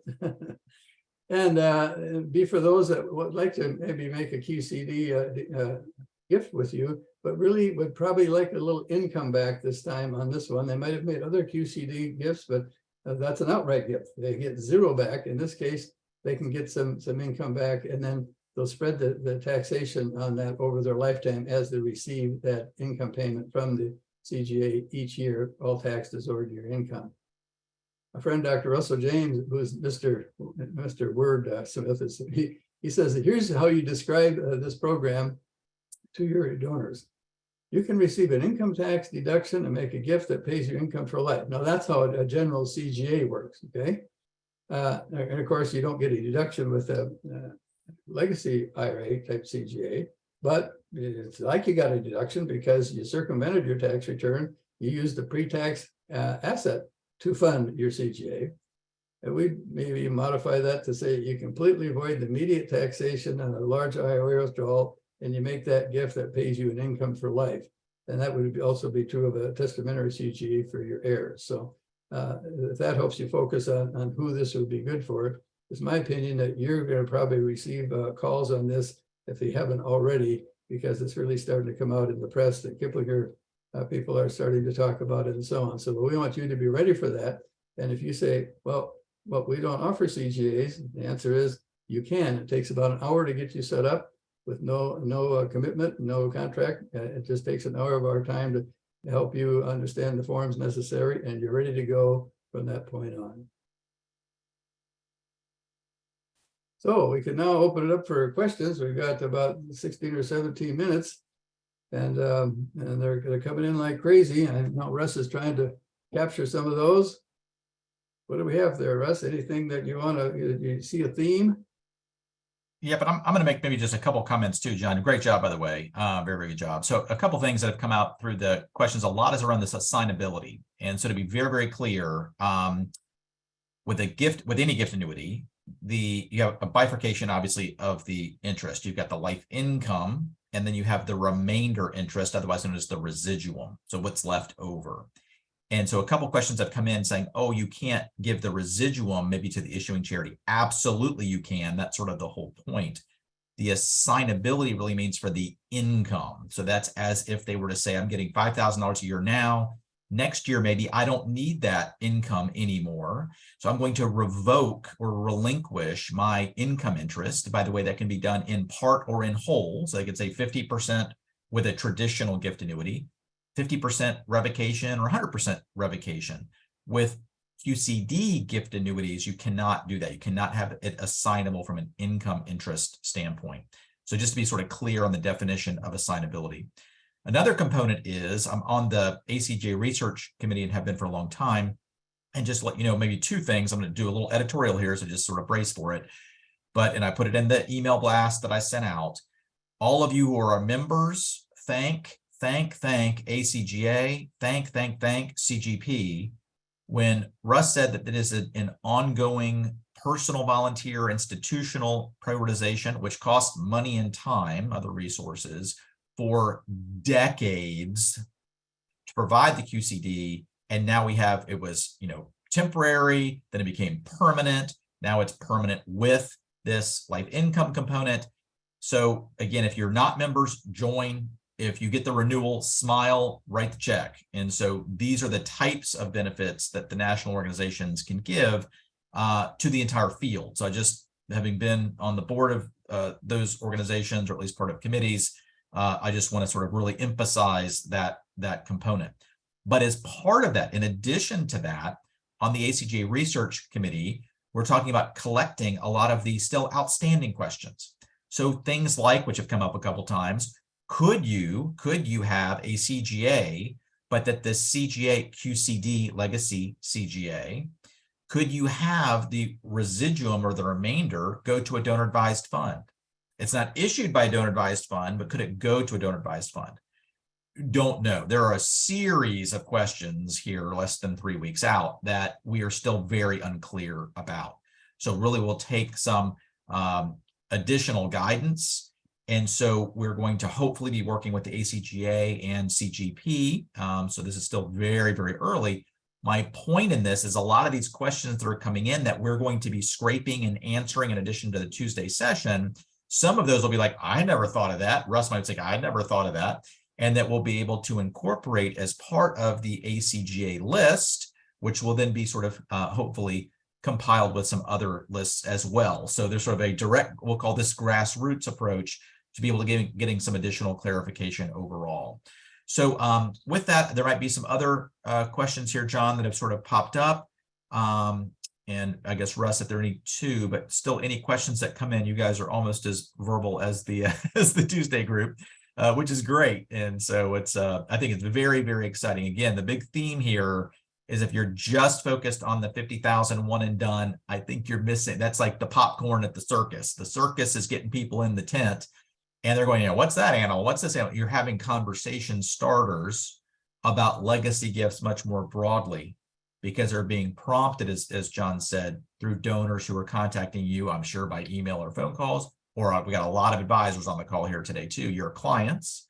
And be for those that would like to maybe make a QCD gift with you, but really would probably like a little income back this time on this one. They might have made other QCD gifts, but that's an outright gift. They get zero back. In this case, they can get some income back, and then they'll spread the taxation on that over their lifetime as they receive that income payment from the CGA each year, all taxed as ordinary income. My friend, Dr. Russell James, who's Mr. Wordsmith, he says that here's how you describe this program to your donors. You can receive an income tax deduction and make a gift that pays you income for life. Now that's how a general CGA works, okay? And of course, you don't get a deduction with a legacy IRA type CGA, but it's like you got a deduction because you circumvented your tax return. You used the pre-tax asset to fund your CGA. And we maybe modify that to say you completely avoid the immediate taxation on a large IRA withdrawal, and you make that gift that pays you an income for life. And that would also be true of a testamentary CGA for your heirs. So if that helps you focus on who this would be good for, it's my opinion that you're going to probably receive calls on this if you haven't already, because it's really starting to come out in the press that Kiplinger people are starting to talk about it and so on. So we want you to be ready for that. And if you say, well, we don't offer CGAs, the answer is you can. It takes about an hour to get you set up with no commitment, no contract. It just takes an hour of our time to help you understand the forms necessary, and you're ready to go from that point on. So we can now open it up for questions. We've got about 16 or 17 minutes, and they're coming in like crazy. I know Russ is trying to capture some of those. What do we have there, Russ? Anything that you want to, you see a theme? Yeah, but I'm going to make maybe just a couple comments too, John. Great job, by the way. Very, very good job. So a couple things that have come out through the questions, a lot is around this assignability. And so to be very, very clear, with any gift annuity, you have a bifurcation, obviously, of the interest. You've got the life income, and then you have the remainder interest, otherwise known as the residuum. So what's left over. And so a couple of questions have come in saying, oh, you can't give the residuum maybe to the issuing charity. Absolutely you can. That's sort of the whole point. The assignability really means for the income. So that's as if they were to say, I'm getting $5,000 a year now. Next year, maybe I don't need that income anymore. So I'm going to revoke or relinquish my income interest. By the way, that can be done in part or in whole. So they could say 50% with a traditional gift annuity, 50% revocation, or 100% revocation. With QCD gift annuities, you cannot do that. You cannot have it assignable from an income interest standpoint. So just to be sort of clear on the definition of assignability. Another component is I'm on the ACJ research committee and have been for a long time. And just let you know, maybe two things. I'm going to do a little editorial here, so just sort of brace for it. And I put it in the email blast that I sent out. All of you who are members, thank ACGA, thank CGP. When Russ said that it is an ongoing personal volunteer institutional prioritization, which costs money and time, other resources, for decades to provide the QCD. And now we have, it was, temporary, then it became permanent. Now it's permanent with this life income component. So again, if you're not members, join. If you get the renewal, smile, write the check. And so these are the types of benefits that the national organizations can give to the entire field. So I just, having been on the board of those organizations, or at least part of committees, I just want to sort of really emphasize that component. But as part of that, in addition to that, on the ACJ Research Committee, we're talking about collecting a lot of the still outstanding questions. So things like, which have come up a couple times, could you have a CGA but that the CGA, QCD legacy CGA, could you have the residuum or the remainder go to a donor advised fund? It's not issued by a donor advised fund, but could it go to a donor advised fund? Don't know. There are a series of questions here less than 3 weeks out that we are still very unclear about. So really we'll take some additional guidance. And so we're going to hopefully be working with the ACGA and CGP. So this is still very, very early. My point in this is a lot of these questions that are coming in that we're going to be scraping and answering in addition to the Tuesday session. Some of those will be like, I never thought of that. Russ might say, I never thought of that. And that we'll be able to incorporate as part of the ACGA list, which will then be sort of hopefully compiled with some other lists as well. So there's sort of a direct, we'll call this grassroots approach to be able to getting some additional clarification overall. So with that, there might be some other questions here, John, that have sort of popped up. And I guess, Russ, if there are any too, but still any questions that come in, you guys are almost as verbal as the as the Tuesday group, which is great. And so it's I think it's very, very exciting. Again, the big theme here is if you're just focused on the 50,000 one and done, I think you're missing. That's like the popcorn at the circus. The circus is getting people in the tent and they're going, you know, what's that animal? What's this animal? You're having conversation starters about legacy gifts much more broadly, because they're being prompted, as John said, through donors who are contacting you, I'm sure by email or phone calls, or we got a lot of advisors on the call here today too, your clients,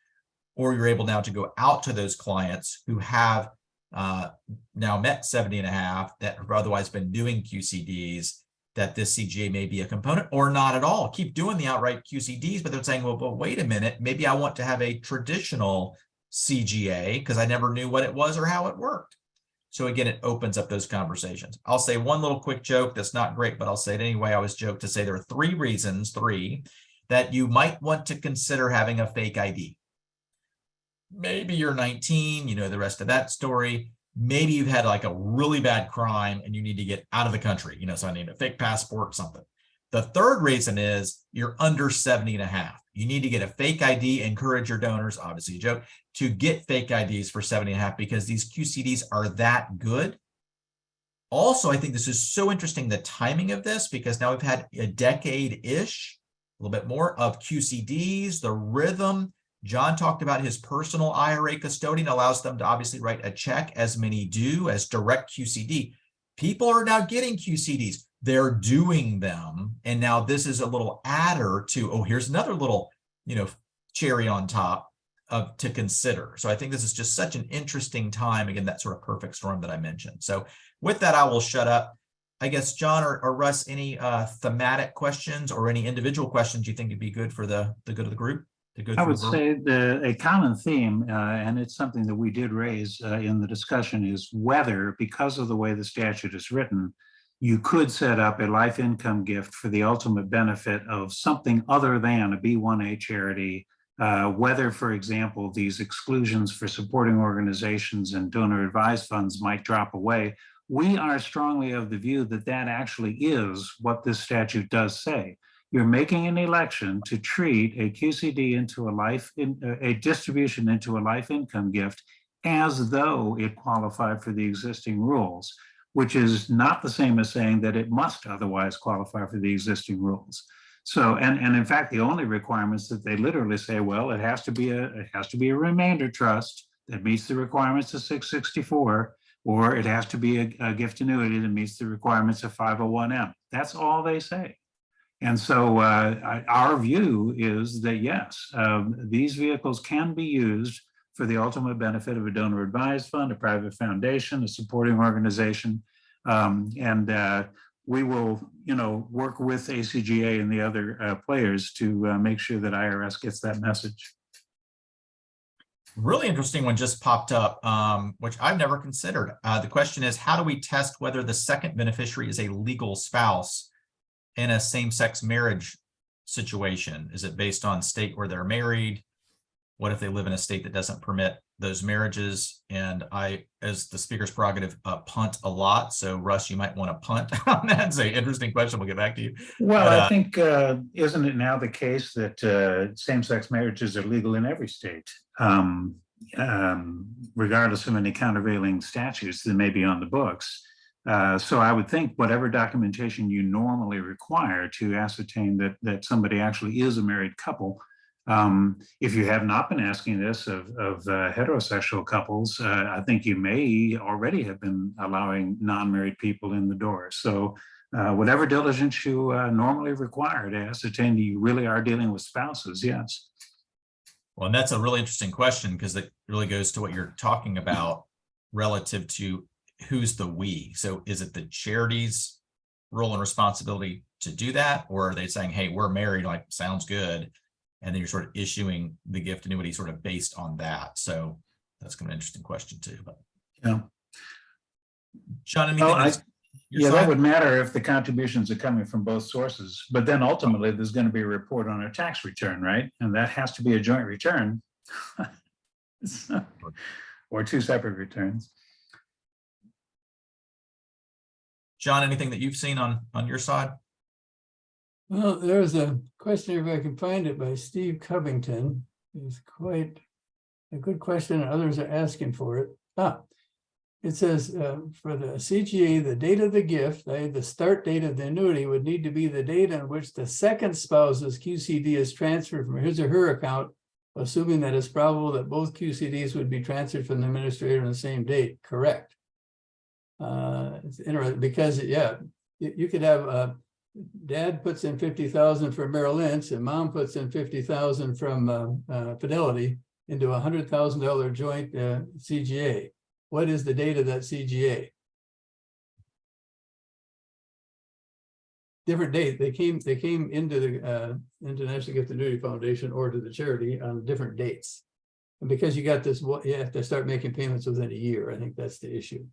or you're able now to go out to those clients who have now met 70.5 that have otherwise been doing QCDs, that this CGA may be a component or not at all. Keep doing the outright QCDs, but they're saying, well, but wait a minute, maybe I want to have a traditional CGA because I never knew what it was or how it worked. So again, it opens up those conversations. I'll say one little quick joke that's not great, but I'll say it anyway. I always joke to say there are 3 reasons, that you might want to consider having a fake ID. Maybe you're 19, you know the rest of that story. Maybe you've had like a really bad crime and you need to get out of the country, you know, so I need a fake passport, something. The third reason is you're under 70.5. You need to get a fake ID, encourage your donors, obviously a joke, to get fake IDs for 70.5 because these QCDs are that good. Also, I think this is so interesting, the timing of this, because now we've had a decade-ish, a little bit more of QCDs, the rhythm. John talked about his personal IRA custodian allows them to obviously write a check, as many do, as direct QCD. People are now getting QCDs. They're doing them. And now this is a little adder to, oh, here's another little, you know, cherry on top of to consider. So I think this is just such an interesting time. Again, that sort of perfect storm that I mentioned. So with that, I will shut up. I guess, John or Russ, any thematic questions or any individual questions you think would be good for the good of the group? I would say a common theme, and it's something that we did raise in the discussion, is whether, because of the way the statute is written, you could set up a life income gift for the ultimate benefit of something other than a B1A charity, whether, for example, these exclusions for supporting organizations and donor advised funds might drop away. We are strongly of the view that that actually is what this statute does say. You're making an election to treat a QCD into a distribution into a life income gift as though it qualified for the existing rules, which is not the same as saying that it must otherwise qualify for the existing rules. So, and in fact, the only requirements that they literally say, well, it has to be a remainder trust that meets the requirements of 664, or it has to be a gift annuity that meets the requirements of 501M. That's all they say. And so our view is that, yes, these vehicles can be used for the ultimate benefit of a donor advised fund, a private foundation, a supporting organization. We will, you know, work with ACGA and the other players to make sure that IRS gets that message. Really interesting one just popped up, which I've never considered. The question is, how do we test whether the second beneficiary is a legal spouse in a same-sex marriage situation? Is it based on state where they're married? What if they live in a state that doesn't permit those marriages? And I, as the speaker's prerogative, punt a lot. So Russ, you might want to punt on that. It's an interesting question. We'll get back to you. Well, I think, isn't it now the case that same-sex marriages are legal in every state? regardless of any countervailing statutes that may be on the books. So I would think whatever documentation you normally require to ascertain that somebody actually is a married couple, if you have not been asking this of heterosexual couples, I think you may already have been allowing non-married people in the door. So whatever diligence you normally require to ascertain you really are dealing with spouses, yes. Well, and that's a really interesting question, because it really goes to what you're talking about relative to who's the we. So is it the charity's role and responsibility to do that? Or are they saying, hey, we're married, like, sounds good, and then you're sort of issuing the gift annuity sort of based on that? So that's kind of an interesting question too. But Yeah. John, anything? Well, Your that side? would matter if the contributions are coming from both sources, but then ultimately there's going to be a report on a tax return, right? And that has to be a joint return or two separate returns. John, anything that you've seen on your side? Well, there's a question, if I can find it, by Steve Covington. It's quite a good question, and others are asking for it. It says, for the CGA, the date of the gift, the start date of the annuity, would need to be the date on which the second spouse's QCD is transferred from his or her account, assuming that it's probable that both QCDs would be transferred from the administrator on the same date. Correct. It's interesting because, yeah, you could have dad puts in 50,000 for Merrill Lynch and mom puts in 50,000 from Fidelity into $100,000 joint CGA. What is the date of that CGA? Different date. They came into the International Gift Annuity Foundation or to the charity on different dates. And because you got this, you have to start making payments within a year. I think that's the issue.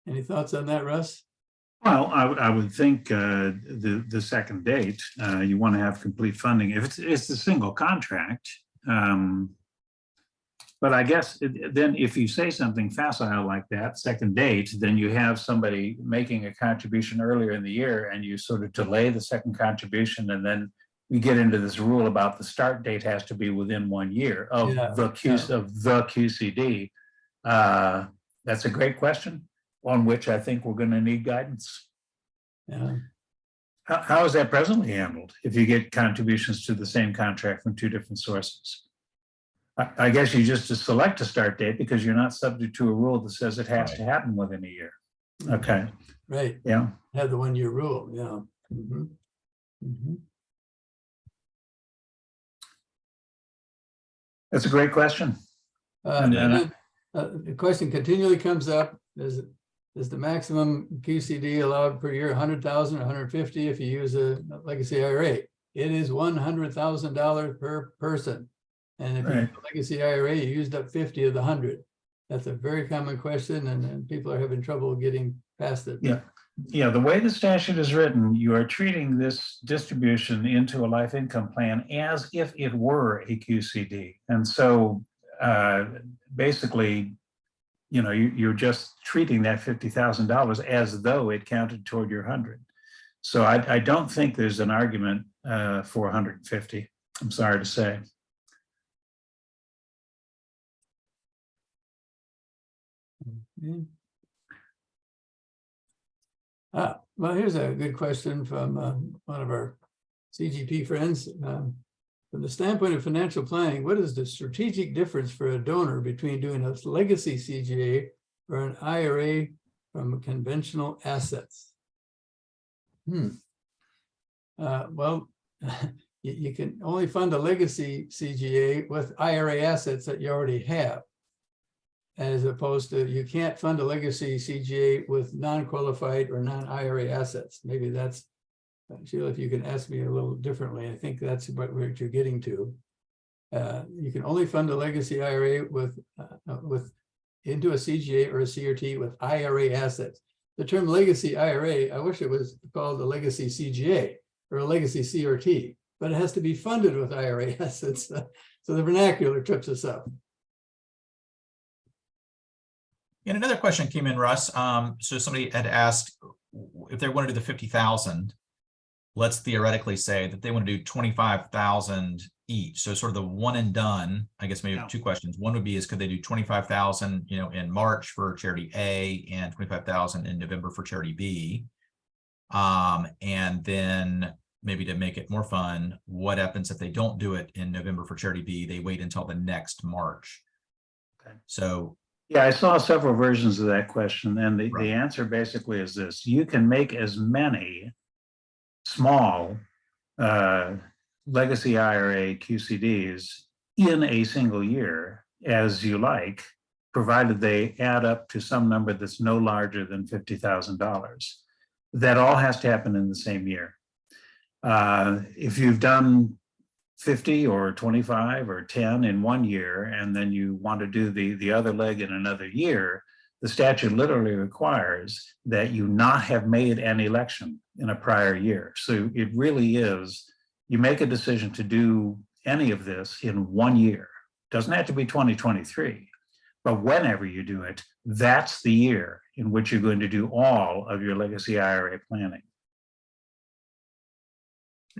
Any thoughts on that, Russ? Well, I would think the second date, you want to have complete funding. If it's a single contract, but I guess then if you say something facile like that, second date, then you have somebody making a contribution earlier in the year and you sort of delay the second contribution, and then we get into this rule about the start date has to be within 1 year of the QCD. That's a great question on which I think we're going to need guidance. Yeah. How is that presently handled if you get contributions to the same contract from two different sources? I guess you just select a start date because you're not subject to a rule that says it has to happen within a year. Okay. Right. Yeah. Have the 1 year rule. Yeah. Mm-hmm. Mm-hmm. That's a great question. The question continually comes up: is the maximum QCD allowed per year 100,000 or 150 if you use a legacy IRA? It is $100,000 per person. And if you use a legacy IRA, you used up 50 of the 100. That's a very common question, and people are having trouble getting past it. Yeah, the way the statute is written, you are treating this distribution into a life income plan as if it were a QCD. And so basically, you know, you're just treating that $50,000 as though it counted toward your 100. So I don't think there's an argument for 150. I'm sorry to say. Okay. Well, here's a good question from one of our CGP friends. From the standpoint of financial planning, what is the strategic difference for a donor between doing a legacy CGA or an IRA from conventional assets? Well, you can only fund a legacy CGA with IRA assets that you already have, as opposed to you can't fund a legacy CGA with non-qualified or non-IRA assets. Maybe that's, Sheila, if you can ask me a little differently, I think that's what you're getting to. You can only fund a legacy IRA with into a CGA or a CRT with IRA assets. The term legacy IRA, I wish it was called a legacy CGA or a legacy CRT, but it has to be funded with IRA assets. So the vernacular trips us up. And another question came in, Russ. So somebody had asked if they want to do the 50,000. Let's theoretically say that they want to do 25,000 each. So sort of the one and done, I guess maybe Yeah. two questions. One would be is could they do 25,000, in March for charity A and 25,000 in November for charity B? And then maybe to make it more fun, what happens if they don't do it in November for charity B? They wait until the next March. Okay. So Yeah, I saw several versions of that question, and the Right. answer basically is this: you can make as many small legacy IRA QCDs in a single year as you like, provided they add up to some number that's no larger than $50,000. That all has to happen in the same year. If you've done 50 or 25 or 10 in one year, and then you want to do the other leg in another year, the statute literally requires that you not have made an election in a prior year. So it really is, you make a decision to do any of this in 1 year. Doesn't have to be 2023, but whenever you do it, that's the year in which you're going to do all of your legacy IRA planning.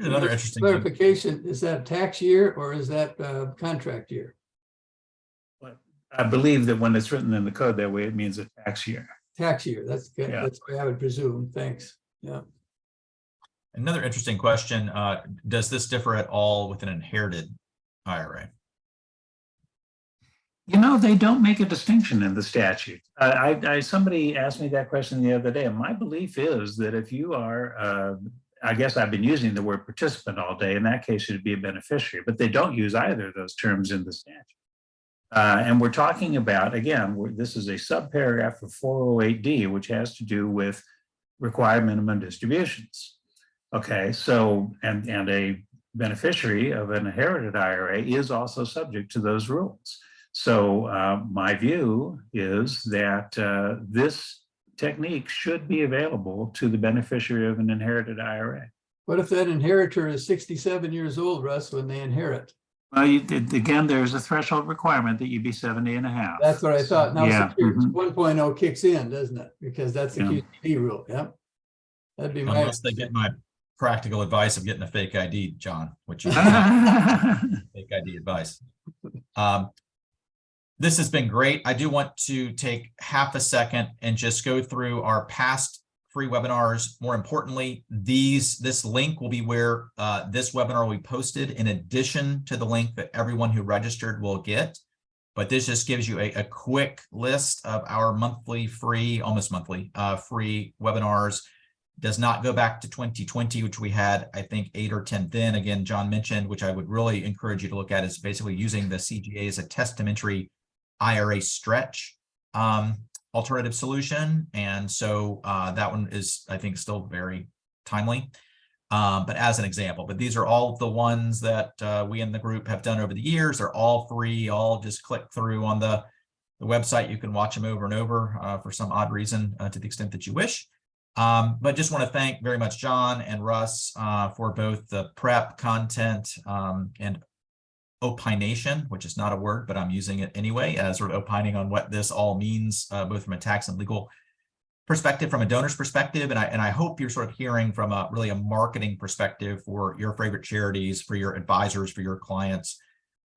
here's another interesting thing. Clarification, is that tax year or is that contract year? I believe that when it's written in the code that way, it means a tax year. Tax year, that's good. Yeah. That's what I would presume. Thanks. Yeah. Another interesting question, does this differ at all with an inherited IRA? They don't make a distinction in the statute. Somebody asked me that question the other day, and my belief is that if you are, I guess I've been using the word participant all day, in that case, it'd be a beneficiary, but they don't use either of those terms in the statute. And we're talking about, again, this is a subparagraph of 408D, which has to do with required minimum distributions. Okay, so, and a beneficiary of an inherited IRA is also subject to those rules. So my view is that this technique should be available to the beneficiary of an inherited IRA. What if that inheritor is 67 years old, Russ, when they inherit? Well, again, there's a threshold requirement that you be 70 and a half. That's what I thought. Now, Yeah. 1.0 kicks in, doesn't it? Because that's the Yeah. QCD rule. Yep. That'd be my. Unless they get my practical advice of getting a fake ID, John, which is fake ID advice. This has been great. I do want to take half a second and just go through our past free webinars. More importantly, this link will be where this webinar will be posted in addition to the link that everyone who registered will get. But this just gives you a quick list of our monthly free, almost monthly free webinars. Does not go back to 2020, which we had, I think, 8 or 10 then. Again, John mentioned, which I would really encourage you to look at, is basically using the CGA as a testamentary IRA stretch alternative solution. And so that one is, I think, still very timely, but as an example. But these are all the ones that we in the group have done over the years. They're all free. All just click through on the website. You can watch them over and over for some odd reason to the extent that you wish. But just want to thank very much John and Russ for both the prep content and opination, which is not a word, but I'm using it anyway, as sort of opining on what this all means, both from a tax and legal perspective, from a donor's perspective. And I hope you're sort of hearing from really a marketing perspective for your favorite charities, for your advisors, for your clients,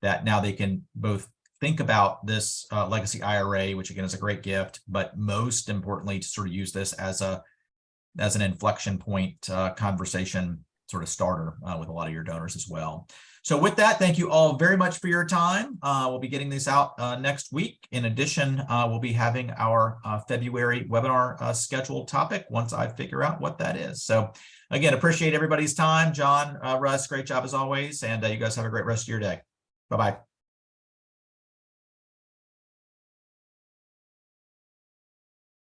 that now they can both think about this legacy IRA, which again is a great gift, but most importantly, to sort of use this as an inflection point conversation sort of starter with a lot of your donors as well. So with that, thank you all very much for your time. We'll be getting these out next week. In addition, we'll be having our February webinar scheduled topic once I figure out what that is. So again, appreciate everybody's time. John, Russ, great job as always. And you guys have a great rest of your day. Bye-bye.